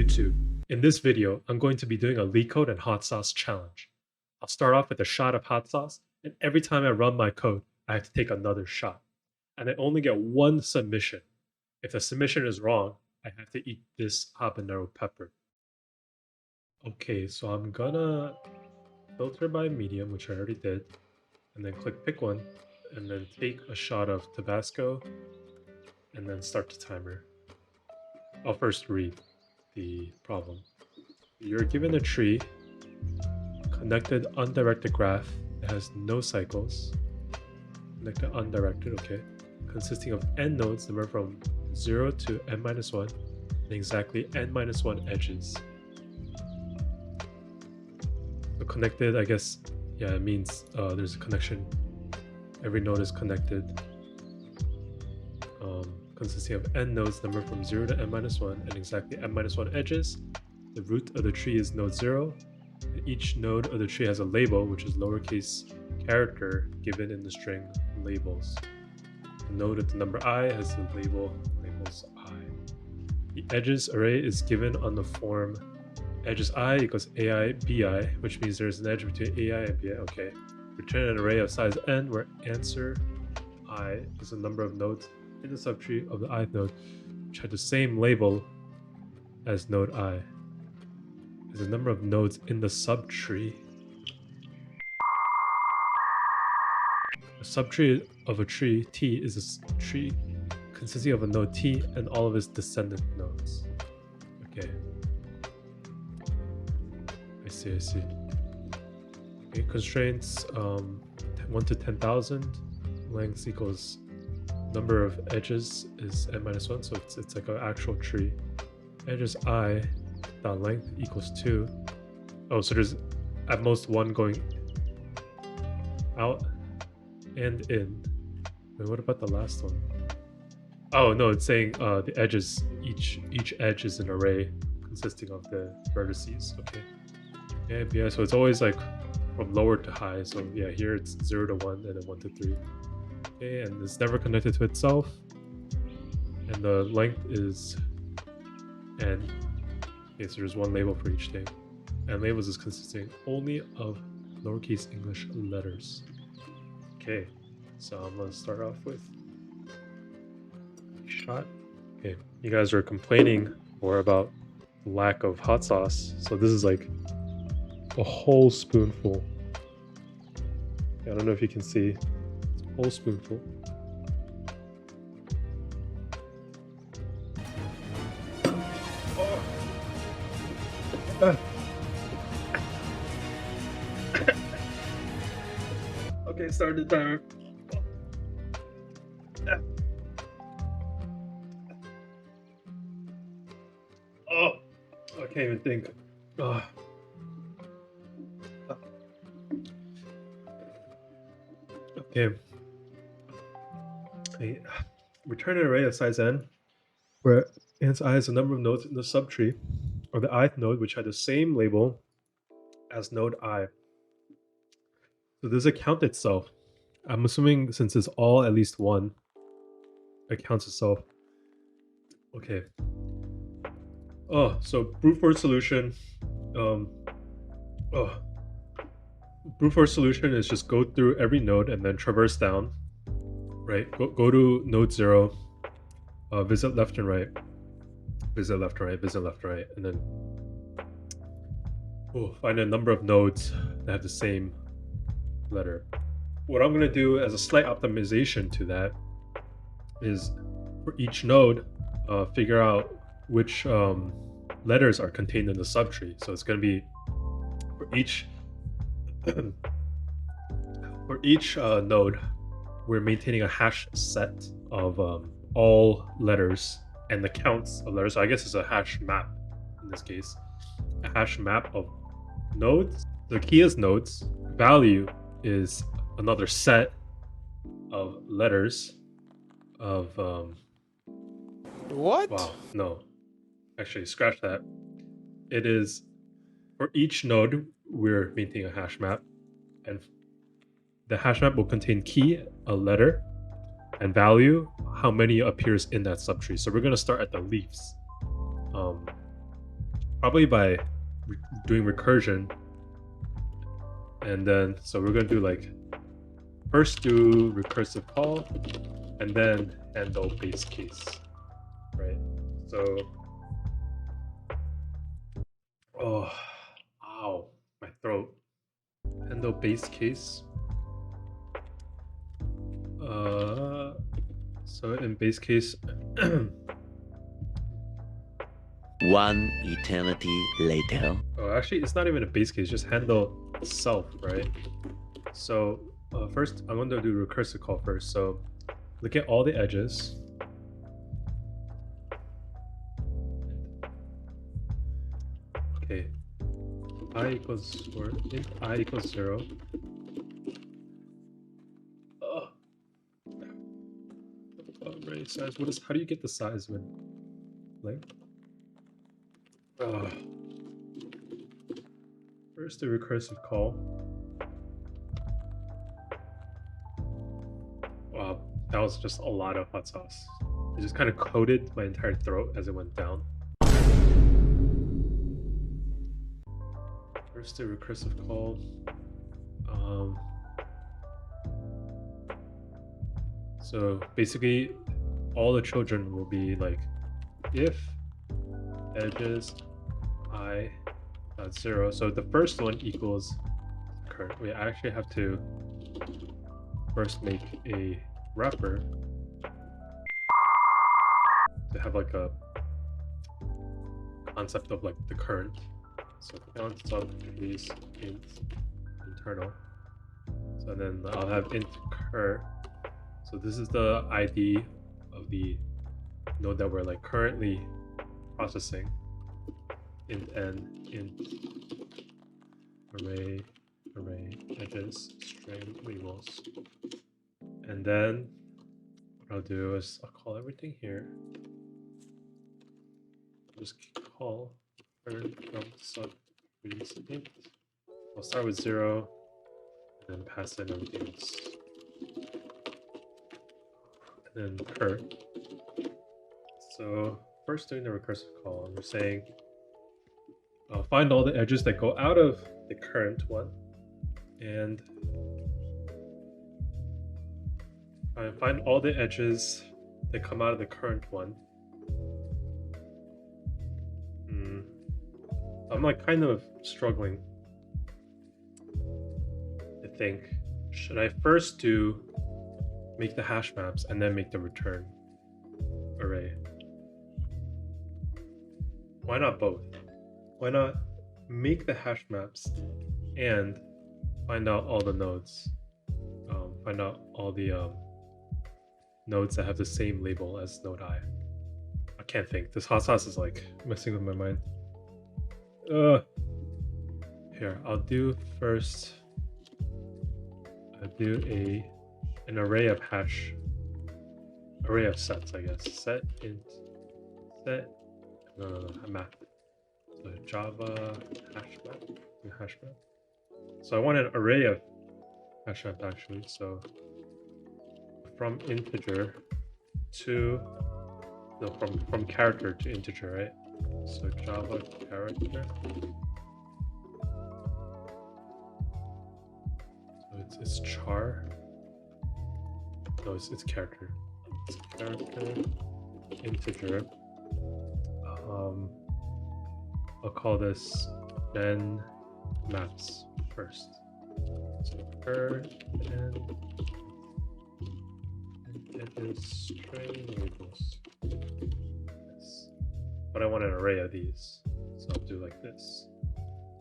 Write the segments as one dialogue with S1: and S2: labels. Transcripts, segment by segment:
S1: YouTube. In this video, I'm going to be doing a LeetCode and hot sauce challenge. I'll start off with a shot of hot sauce, and every time I run my code, I have to take another shot. And I only get one submission. If the submission is wrong, I have to eat this habanero pepper. Okay, so I'm gonna filter by medium, which I already did, and then click pick one, and then take a shot of Tabasco, and then start the timer. I'll first read the problem. You're given a tree, connected undirected graph that has no cycles, connected undirected, okay, consisting of n nodes numbered from 0 to n-1 and exactly n-1 edges. So connected, I guess, yeah, it means there's a connection. Every node is connected. Consisting of n nodes numbered from 0 to n-1 and exactly n-1 edges. The root of the tree is node 0, and each node of the tree has a label, which is lowercase character given in the string labels. The node with the number I has the labels I. The edges array is given on the form edges I equals AI BI, which means there's an edge between AI and BI. Okay. Return an array of size n where answer I is the number of nodes in the subtree of the ith node, which had the same label as node I. Is the number of nodes in the subtree. A subtree of a tree T is a tree consisting of a node T and all of its descendant nodes. Okay. I see. Okay, constraints 1 to 10,000. Length equals number of edges is n-1, so it's like an actual tree. Edges I dot length equals 2. Oh, so there's at most one going out and in. Wait, what about the last one? Oh no, it's saying the edges, each edge is an array consisting of the vertices. Okay. Yeah, so it's always like from lower to high. So yeah, here it's 0 to 1 and then 1 to 3. Okay, and it's never connected to itself. And the length is n. Okay, so there's one label for each thing. And labels is consisting only of lowercase English letters. Okay, so I'm gonna start off with shot. Okay, you guys are complaining more about lack of hot sauce. So this is like a whole spoonful. I don't know if you can see. It's a whole spoonful. Okay, start the timer. Oh, I can't even think. Okay. Return an array of size n, where answer I is the number of nodes in the subtree of the ith node, which had the same label as node I. So does it count itself? I'm assuming since it's all at least one, it counts itself. Okay. Oh, so brute force solution. Brute force solution is just go through every node and then traverse down. Right? Go to node 0. Visit left and right. Visit left and right. Visit left and right, and then find a number of nodes that have the same letter. What I'm gonna do as a slight optimization to that is for each node, figure out which letters are contained in the subtree. So it's gonna be for each node, we're maintaining a hash set of all letters and the counts of letters. So I guess it's a hash map in this case. A hash map of nodes. The key is nodes. Value is another set of letters of
S2: What?
S1: wow, no. Actually, scratch that. It is for each node we're maintaining a hash map, and the hash map will contain key, a letter, and value, how many appears in that subtree. So we're going to start at the leaves. probably by doing recursion. And then, so we're gonna do like, first do recursive call, and then handle base case, right? So, oh, ow, my throat. Handle base case. So in base case,
S2: One eternity later.
S1: oh, actually, it's not even a base case. Just handle self, right? So first, I'm going to do recursive call first. So look at all the edges. Okay, I equals, or int I equals 0. Array size. What is? How do you get the size when length? First, the recursive call. Wow, that was just a lot of hot sauce. It just kind of coated my entire throat as it went down. First, the recursive call. So basically, all the children will be like, if edges I at 0. So the first one equals current. We actually have to first make a wrapper to have like a concept of like the current. So count sub is int internal. So then I'll have int cur. So this is the ID of the node that we're like currently processing. Int n, int array edges string labels. And then what I'll do is I'll call everything here. I'll just call current count sub is int. I'll start with 0 and then pass in everything else. And then cur. So first doing the recursive call, we're saying find all the edges that go out of the current one and find all the edges that come out of the current one. I'm like kind of struggling to think, should I first make the hash maps and then make the return array? Why not both? Why not make the hash maps and find out all the nodes? Find out all the nodes that have the same label as node I. I can't think. This hot sauce is like messing with my mind. Here, I'll do first. I'll do an array of sets, I guess. Set int set. No, map. So Java hash map. So I want an array of hash map actually. So from integer to from character to integer, right? So Java character. So it's char. No, it's character. It's character integer. I'll call this then maps first. So per and edges string labels. Yes. But I want an array of these, so I'll do like this.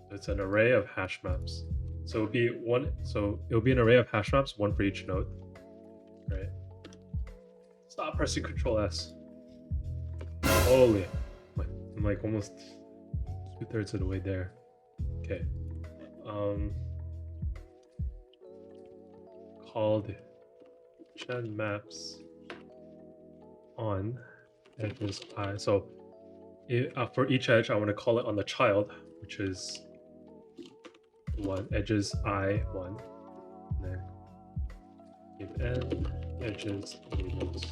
S1: So it's an array of hash maps. So it'll be one. So it'll be an array of hash maps, one for each node, right? Stop pressing Control S. Holy, I'm like almost 2/3 of the way there. Okay. Called gen maps on edges I. So for each edge, I want to call it on the child, which is 1 edges I 1. And then give n edges labels.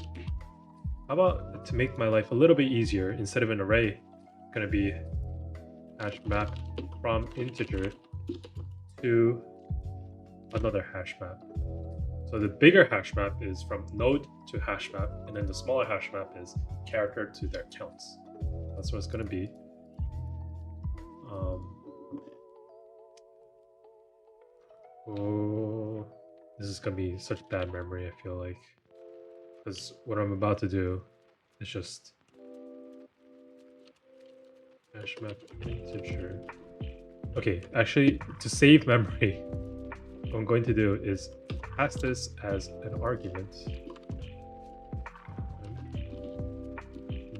S1: How about to make my life a little bit easier, instead of an array, gonna be hash map from integer to another hash map. So the bigger hash map is from node to hash map, and then the smaller hash map is character to their counts. That's what it's going to be. Oh, this is going to be such bad memory, I feel like. Because what I'm about to do is just hash map integer. Okay, actually, to save memory, what I'm going to do is pass this as an argument.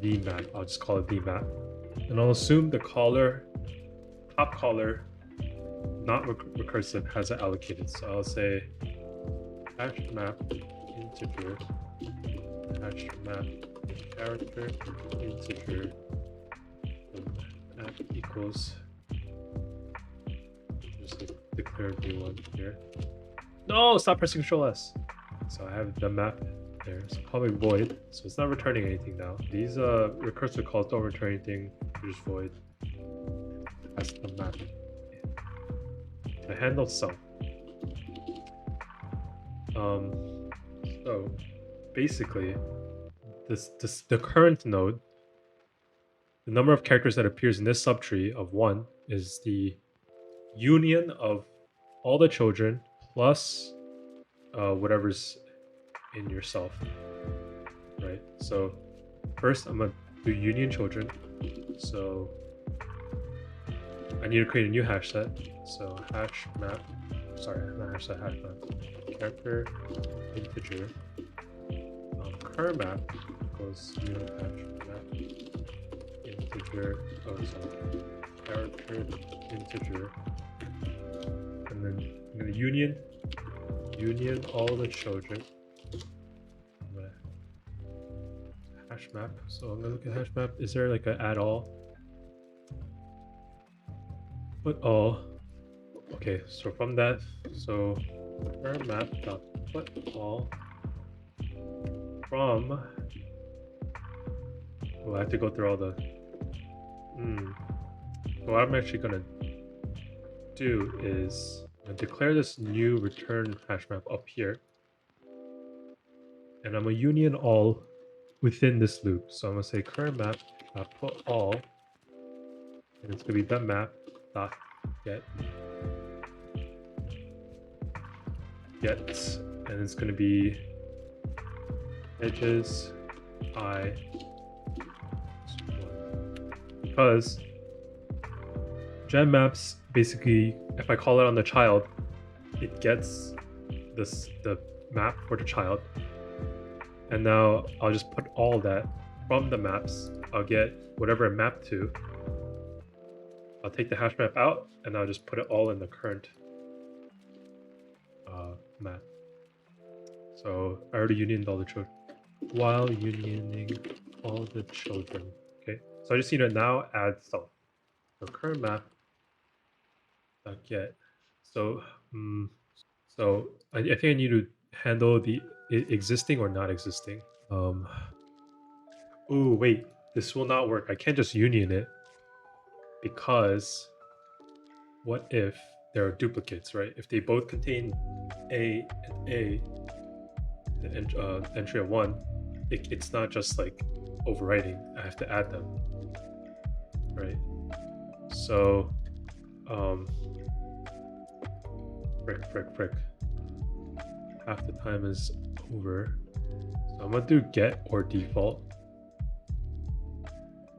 S1: VMap, I'll just call it VMap. And I'll assume the caller, top caller, not recursive, has it allocated. So I'll say hash map integer, hash map character integer, map equals, just declare a new one here. No, stop pressing Control S. So I have the map there. It's probably void, so it's not returning anything now. These recursive calls don't return anything, they're just void. That's the map. The handle self. So basically, the current node, the number of characters that appears in this subtree of 1 is the union of all the children plus whatever's in yourself, right? So first I'm gonna do union children. So I need to create a new hash set. So hash map, sorry, not hash set, hash map, character integer, current map equals new hash map integer, oh sorry, character integer, and then I'm gonna union all the children. I'm gonna hash map. So I'm gonna look at hash map. Is there like an add all? Put all. Okay, so from that, so current map dot put all from. Oh, I have to go through all the. So what I'm actually gonna do is I'm gonna declare this new return hash map up here, and I'm gonna union all within this loop. So I'm gonna say current map dot put all, and it's gonna be that map dot get, and it's gonna be edges I, because gen maps basically, if I call it on the child, it gets the map for the child, and now I'll just put all that from the maps. I'll get whatever it mapped to. I'll take the hash map out, and I'll just put it all in the current map. So I already unioned all the children. While unioning all the children, okay. So I just need to now add stuff. So current map get. So so I think I need to handle the existing or not existing. Oh wait, this will not work. I can't just union it, because what if there are duplicates, right? If they both contain A and A, the entry of 1, it's not just like overwriting. I have to add them, right? So frick. Half the time is over. So I'm gonna do get or default.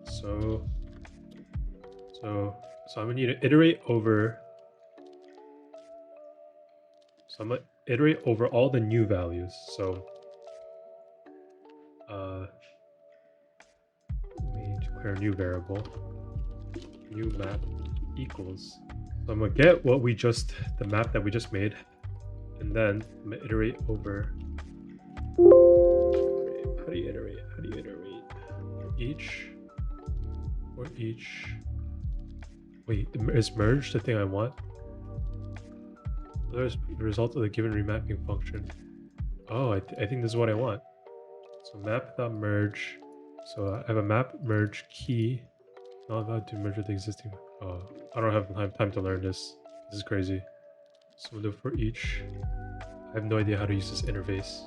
S1: So I'm gonna need to iterate over. So I'm gonna iterate over all the new values. So let me declare a new variable. New map equals. So I'm gonna get what we just, the map that we just made, and then I'm gonna iterate over. How do you iterate? For each. Wait, is merge the thing I want? There's the result of the given remapping function. Oh, I think this is what I want. So map.merge. So I have a map merge key. Not allowed to measure the existing. I don't have time to learn this. This is crazy. So we'll do for each. I have no idea how to use this interface.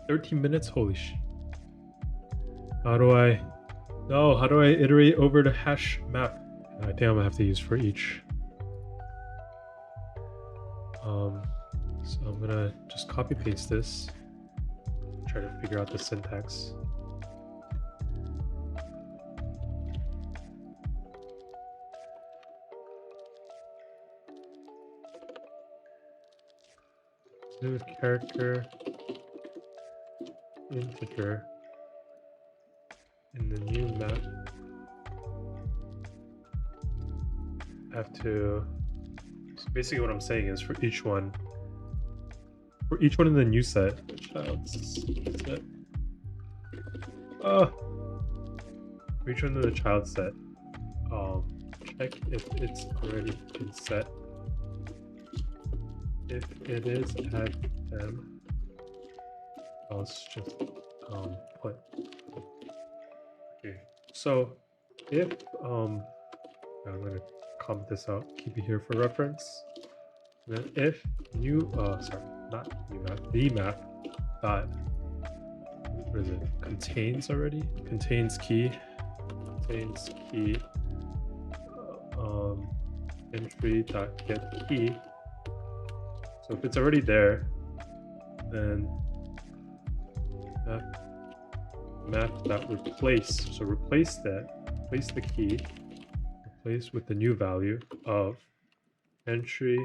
S1: 13 minutes? Holy sh. How do I iterate over the hash map? I think I'm gonna have to use for each. So I'm gonna just copy paste this. Try to figure out the syntax. New character integer in the new map. I have to. So basically, what I'm saying is for each one in the new set, child set. For each one in the child set, check if it's already been set. If it is, add them. Let's just put. Okay, so if I'm gonna comment this out, keep it here for reference. And then if new the map dot, what is it, contains key entry dot get key. So if it's already there, then map dot replace. So replace the key, replace with the new value of entry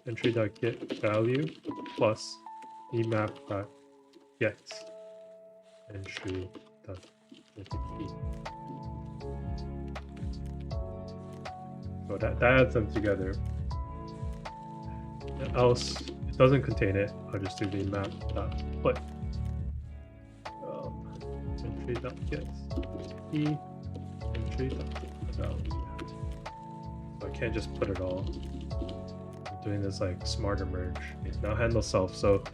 S1: entry dot get value plus emap dot get entry dot get key. So that adds them together. And else it doesn't contain it. I'll just do the map dot put entry dot get key entry dot get value. So I can't just put it all. I'm doing this like smarter merge. Okay, now handle self. So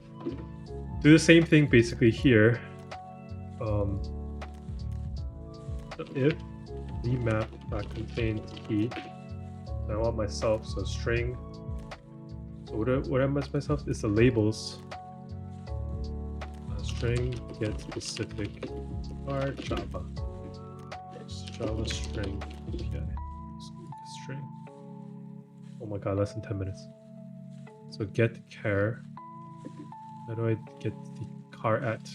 S1: do the same thing basically here. So if the map dot contains key. I want myself, so string. So what am I myself? It's the labels. String get specific are Java. Java string. Okay. String. Oh my god, less than 10 minutes. So get char. How do I get the car at?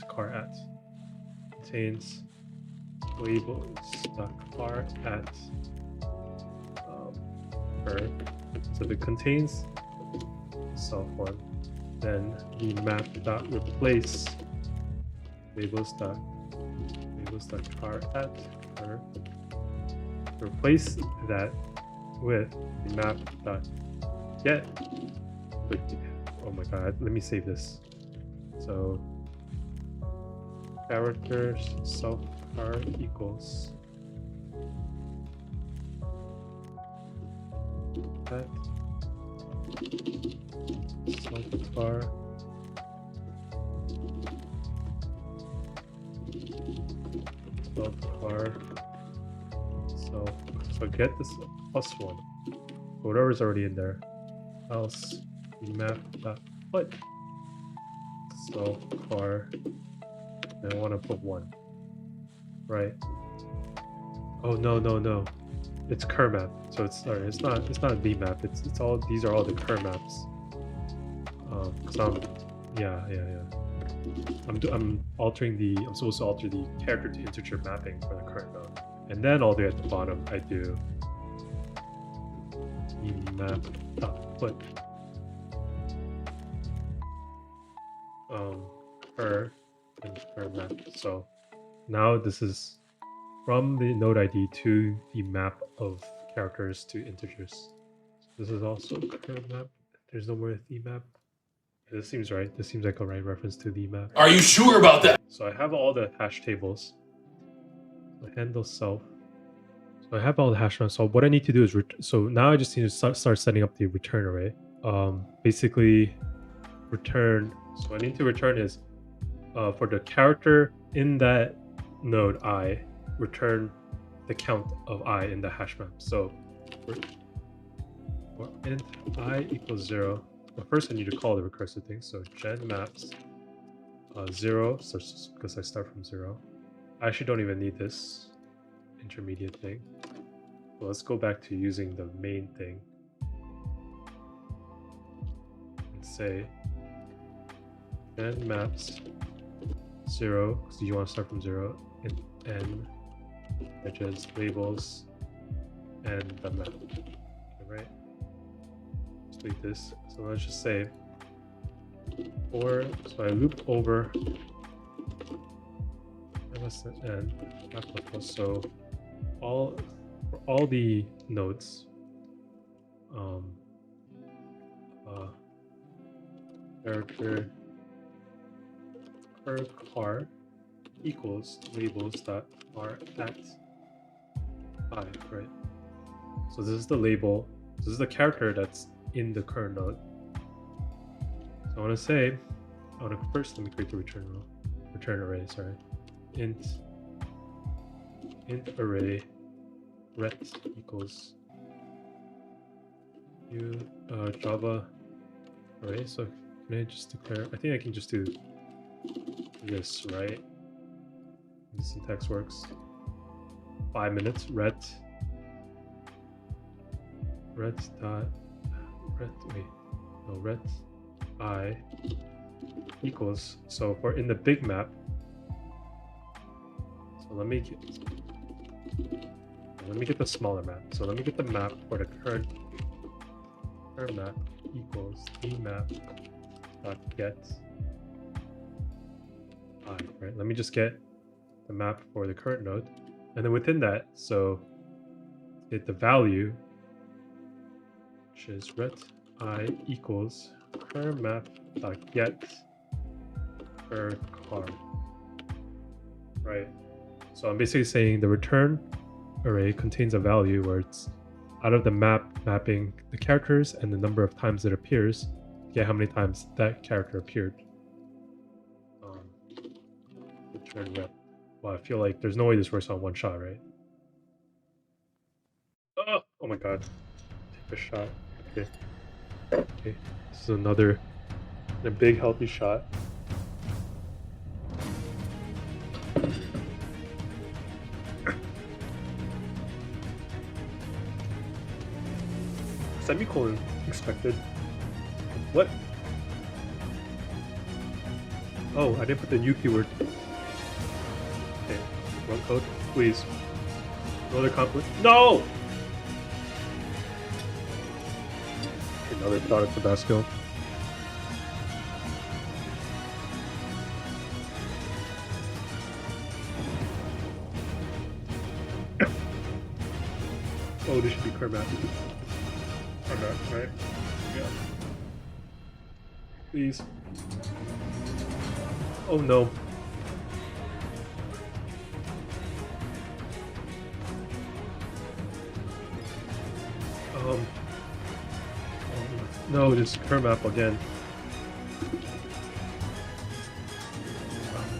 S1: Contains labels. Car at. So if it contains self one, then the map dot replace labels dot car at her. Replace that with the map dot get. Oh my god, let me save this. So characters self car equals that self car so get this plus one, whatever's already in there, else map dot put self car, and I want to put one, right? Oh no, it's cur map. So it's sorry, it's not the map. It's all, these are all the cur maps. I'm supposed to alter the character to integer mapping for the current node, and then all the way at the bottom I do the map put cur and cur map. So now this is from the node ID to the map of characters to integers. This is also cur map. There's no more the map. This seems right. This seems like a right reference to the map.
S3: Are you sure about that?
S1: So I have all the hash tables. So handle self. So I have all the hash maps. So what I need to do is so now I just need to start setting up the return array. Basically return. So what I need to return is for the character in that node I, return the count of I in the hash map. So for int I equals 0, well, first I need to call the recursive thing. So gen maps 0, so because I start from 0. I actually don't even need this intermediate thing. So let's go back to using the main thing and say gen maps 0, because you want to start from 0, int n edges labels and the map. Okay, right? Delete this. So let's just say so I loop over n map equals, so for all the nodes character per car equals labels that are at I, right? So this is the label. This is the character that's in the current node. So I want to say, first let me create the return array. Sorry, int array ret equals Java array. So can I just declare? I think I can just do this, right? The syntax works. 5 minutes. Ret I equals, so for in the big map, so let me get the smaller map. So let me get the map for the current map equals map dot get I, right? Let me just get the map for the current node, and then within that, so get the value, which is ret I equals current map dot get per car, right? So I'm basically saying the return array contains a value where it's out of the mapping the characters and the number of times it appears to get how many times that character appeared. Return rep. Well, I feel like there's no way this works on one shot, right? Oh my god. Take a shot. Okay. Okay. This is another big healthy shot. Semicolon expected. What? Oh, I didn't put the new keyword. Okay, run code, please. No other conflict. No! Another shot at Tabasco. Oh, this should be Kermit. Right? Yeah. Please. Oh no. No, this Kermap again.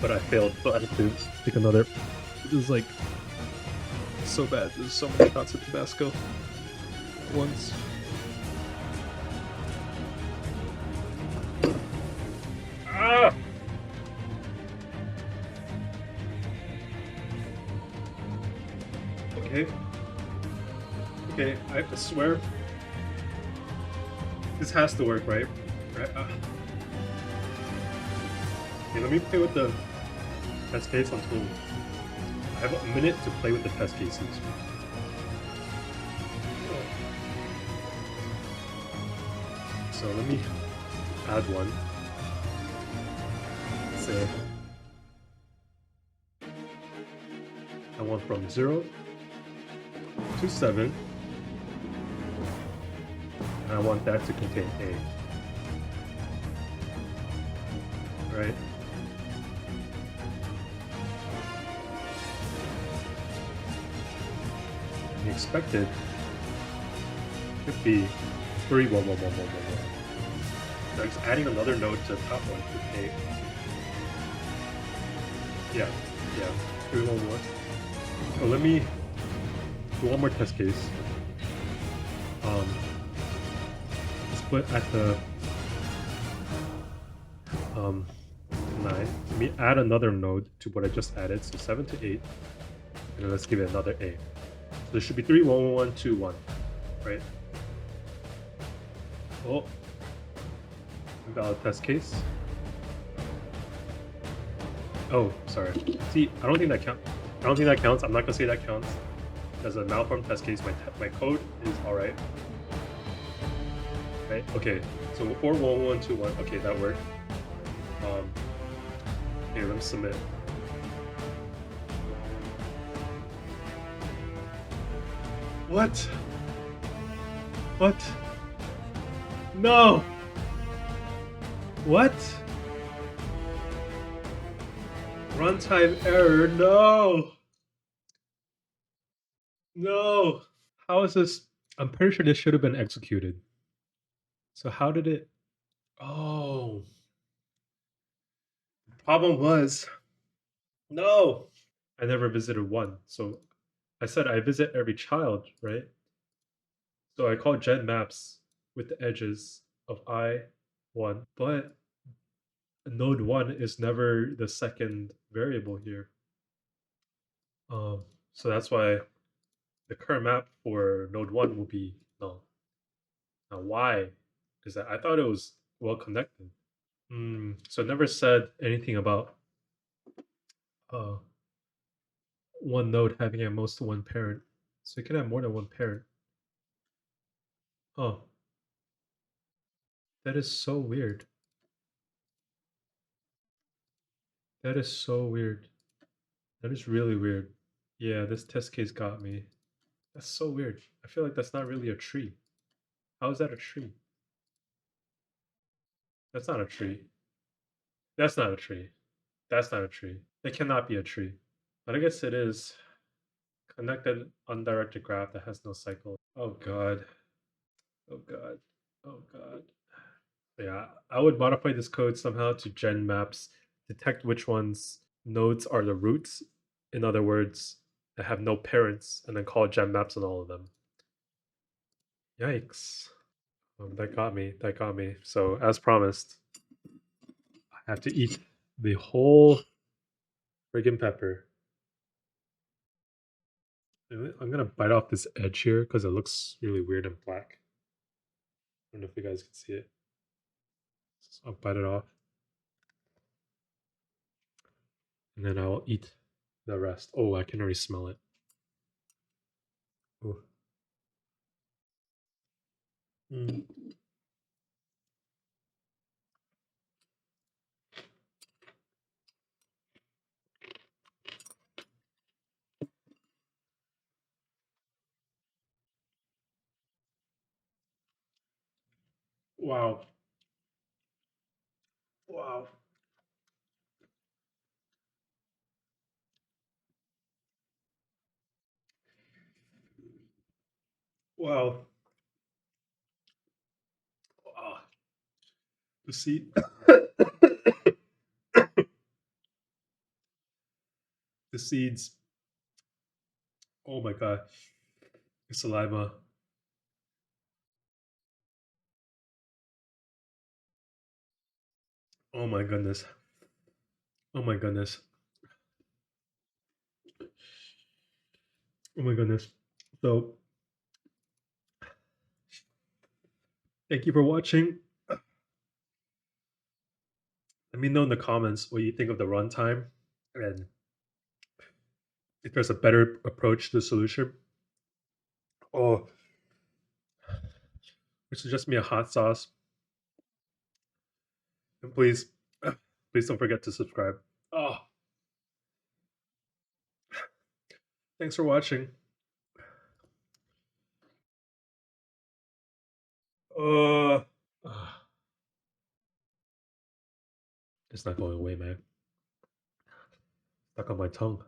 S1: But I failed, so I have to pick another. This is like so bad. There's so many shots at Tabasco at once. Ah! Okay. Okay, I swear. This has to work, right? Okay, let me play with the test case on Tool. I have a minute to play with the test cases. So let me add one. Say I want from 0 to 7. And I want that to contain A. Right? The expected could be 3, 1, 1, 1, 1, 1, 1. So I'm just adding another node to the top one to A. Yeah, yeah. 311. So let me do one more test case. Um, split at the 9. Let me add another node to what I just added, so 7 to 8, and then let's give it another A. So there should be 3 1 1 1 2 1, right? Oh, invalid test case. Oh, sorry. See, I don't think that counts. I don't think that counts. I'm not gonna say that counts. As a malformed test case, my code is all right. Right? Okay. So 4 1 1 2 1. Okay, that worked. Here, let me submit. What? What? No! What? Runtime error, no! No! How is this? I'm pretty sure this should have been executed. So how did it? Oh. Problem was, no! I never visited one. So I said I visit every child, right? So I call gen maps with the edges of I1, but node 1 is never the second variable here. So that's why the current map for node 1 will be null. Now why is that? I thought it was well connected. So it never said anything about uh, one node having at most one parent. So it can have more than one parent. Oh, that is so weird. That is so weird. That is really weird. Yeah, this test case got me. That's so weird. I feel like that's not really a tree. How is that a tree? That's not a tree. That's not a tree. That's not a tree. It cannot be a tree. But I guess it is. Connected undirected graph that has no cycle. Oh god. Oh god. Oh god. Yeah, I would modify this code somehow to gen maps, detect which ones nodes are the roots. In other words, that have no parents, and then call gen maps on all of them. Yikes. That got me. That got me. So, as promised, I have to eat the whole friggin' pepper. I'm gonna bite off this edge here because it looks really weird and black. I don't know if you guys can see it. So I'll bite it off. And then I'll eat the rest. Oh, I can already smell it. Ooh. Mm. Wow. Wow. Wow. Wow. The seed. The seeds. Oh my god. The saliva. Oh my goodness. Oh my goodness. Oh my goodness. So, thank you for watching. Let me know in the comments what you think of the runtime and if there's a better approach to the solution. Oh, which is just me a hot sauce. And please, please don't forget to subscribe. Oh, thanks for watching. Uh, it's not going away, man. Stuck on my tongue.